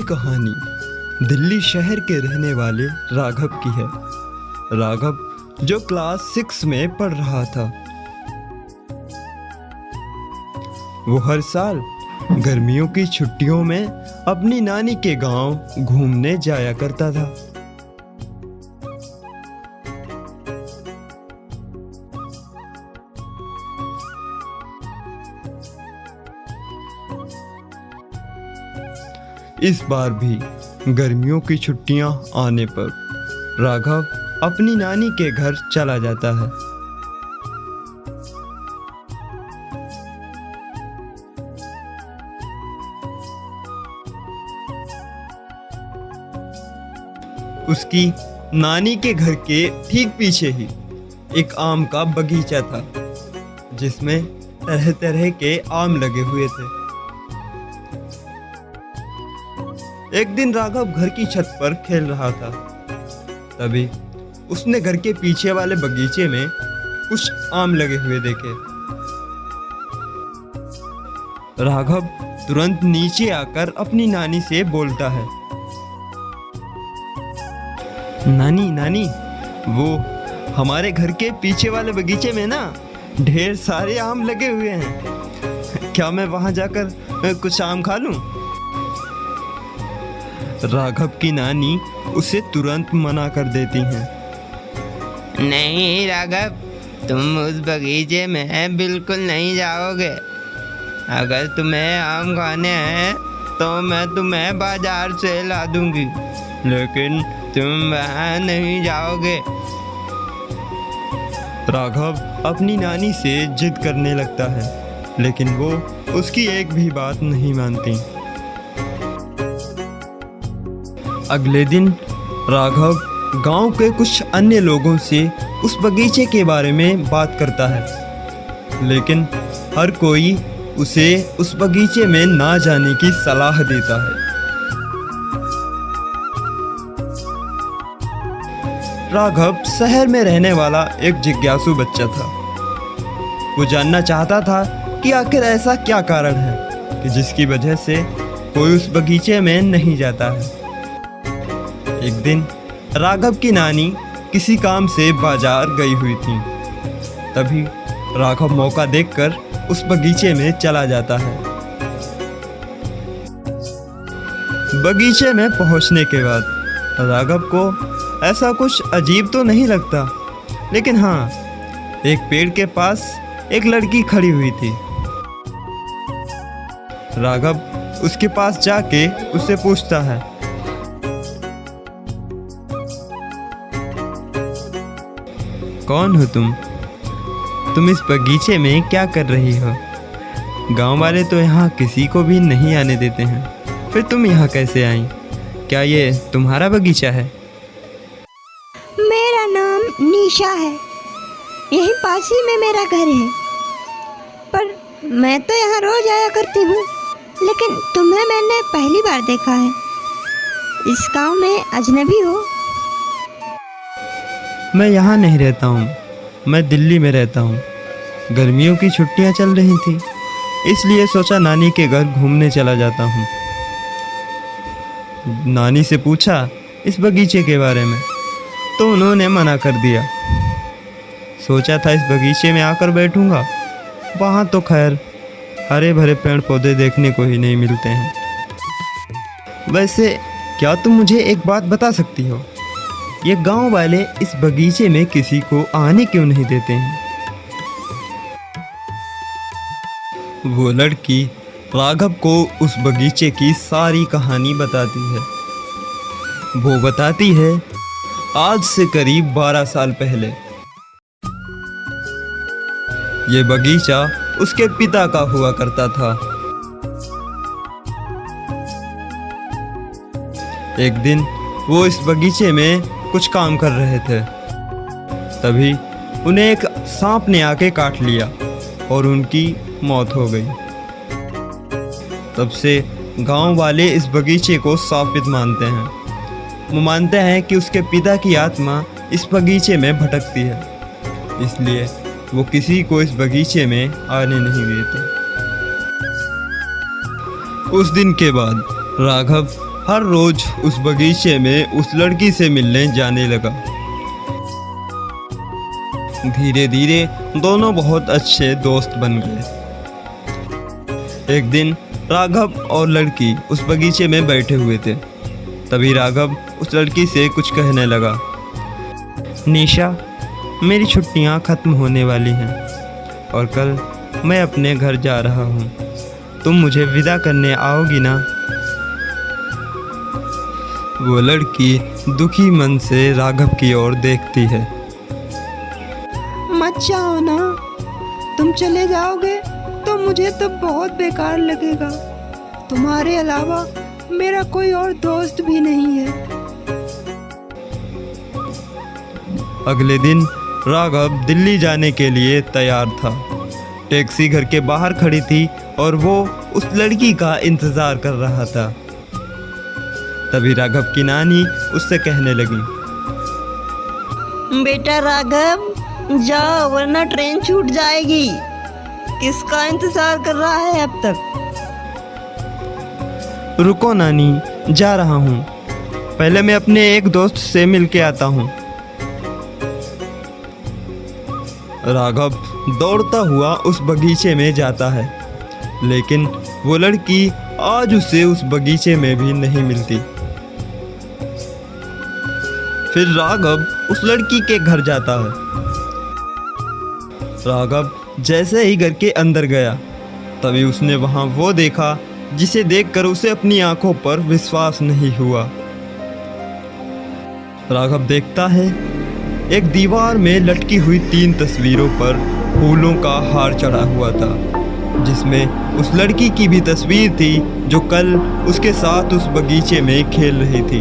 कहानी दिल्ली शहर के रहने वाले राघव की है। राघव जो क्लास 6 में पढ़ रहा था। वो हर साल गर्मियों की छुट्टियों में अपनी नानी के गांव घूमने जाया करता था। इस बार भी गर्मियों की छुट्टियां आने पर राघव अपनी नानी के घर चला जाता है। उसकी नानी के घर के ठीक पीछे ही एक आम का बगीचा था, जिसमें तरह तरह के आम लगे हुए थे। एक दिन राघव घर की छत पर खेल रहा था। तभी उसने घर के पीछे वाले बगीचे में कुछ आम लगे हुए देखे। राघव तुरंत नीचे आकर अपनी नानी से बोलता है, नानी नानी, वो हमारे घर के पीछे वाले बगीचे में ना ढेर सारे आम लगे हुए हैं। क्या मैं वहां जाकर कुछ आम खा लूं? राघव की नानी उसे तुरंत मना कर देती हैं। नहीं राघव, तुम उस बगीचे में बिल्कुल नहीं जाओगे। अगर तुम्हें आम खाने हैं तो मैं तुम्हें बाजार से ला दूंगी, लेकिन तुम वहाँ नहीं जाओगे। राघव अपनी नानी से जिद करने लगता है, लेकिन वो उसकी एक भी बात नहीं मानती। अगले दिन राघव गांव के कुछ अन्य लोगों से उस बगीचे के बारे में बात करता है, लेकिन हर कोई उसे उस बगीचे में ना जाने की सलाह देता है। राघव शहर में रहने वाला एक जिज्ञासु बच्चा था। वो जानना चाहता था कि आखिर ऐसा क्या कारण है कि जिसकी वजह से कोई उस बगीचे में नहीं जाता है। एक दिन राघव की नानी किसी काम से बाजार गई हुई थी। तभी राघव मौका देखकर उस बगीचे में चला जाता है। बगीचे में पहुंचने के बाद राघव को ऐसा कुछ अजीब तो नहीं लगता, लेकिन हाँ, एक पेड़ के पास एक लड़की खड़ी हुई थी। राघव उसके पास जाके उससे पूछता है, कौन हो तुम? तुम इस बगीचे में क्या कर रही हो? गांव वाले तो यहाँ किसी को भी नहीं आने देते हैं, फिर तुम यहाँ कैसे आई? क्या ये तुम्हारा बगीचा है? मेरा नाम निशा है, यहीं पास ही में मेरा घर है। पर मैं तो यहाँ रोज आया करती हूँ, लेकिन तुम्हें मैंने पहली बार देखा है। इस गांव में अजनबी हो? मैं यहाँ नहीं रहता हूँ, मैं दिल्ली में रहता हूँ। गर्मियों की छुट्टियाँ चल रही थी, इसलिए सोचा नानी के घर घूमने चला जाता हूँ। नानी से पूछा इस बगीचे के बारे में, तो उन्होंने मना कर दिया। सोचा था इस बगीचे में आकर बैठूंगा, वहाँ तो खैर हरे भरे पेड़ पौधे देखने को ही नहीं मिलते हैं। वैसे क्या तुम मुझे एक बात बता सकती हो, ये गांव वाले इस बगीचे में किसी को आने क्यों नहीं देते हैं? वो लड़की राघव को उस बगीचे की सारी कहानी बताती है। वो बताती है, आज से करीब 12 साल पहले ये बगीचा उसके पिता का हुआ करता था। एक दिन वो इस बगीचे में कुछ काम कर रहे थे। तभी उन्हें एक सांप ने आके काट लिया और उनकी मौत हो गई। तब से गांव वाले इस बगीचे को शापित मानते हैं। वो मानते हैं कि उसके पिता की आत्मा इस बगीचे में भटकती है, इसलिए वो किसी को इस बगीचे में आने नहीं देते। उस दिन के बाद राघव हर रोज उस बगीचे में उस लड़की से मिलने जाने लगा। धीरे धीरे दोनों बहुत अच्छे दोस्त बन गए। एक दिन राघव और लड़की उस बगीचे में बैठे हुए थे। तभी राघव उस लड़की से कुछ कहने लगा। निशा, मेरी छुट्टियां ख़त्म होने वाली हैं और कल मैं अपने घर जा रहा हूँ। तुम मुझे विदा करने आओगी ना? वो लड़की दुखी मन से राघव की ओर देखती है। मत जाओ ना, तुम चले जाओगे तो मुझे तो बहुत बेकार लगेगा। तुम्हारे अलावा मेरा कोई और दोस्त भी नहीं है। अगले दिन राघव दिल्ली जाने के लिए तैयार था। टैक्सी घर के बाहर खड़ी थी और वो उस लड़की का इंतज़ार कर रहा था। तभी राघव की नानी उससे कहने लगी। बेटा राघव, जाओ वरना ट्रेन छूट जाएगी। किसका इंतजार कर रहा है अब तक? रुको नानी, जा रहा हूँ। पहले मैं अपने एक दोस्त से मिल के आता हूँ। राघव दौड़ता हुआ उस बगीचे में जाता है, लेकिन वो लड़की आज उसे उस बगीचे में भी नहीं मिलती। फिर राघव उस लड़की के घर जाता है। राघव जैसे ही घर के अंदर गया, तभी उसने वहां वो देखा जिसे देखकर उसे अपनी आंखों पर विश्वास नहीं हुआ। राघव देखता है एक दीवार में लटकी हुई 3 तस्वीरों पर फूलों का हार चढ़ा हुआ था, जिसमें उस लड़की की भी तस्वीर थी जो कल उसके साथ उस बगीचे में खेल रही थी।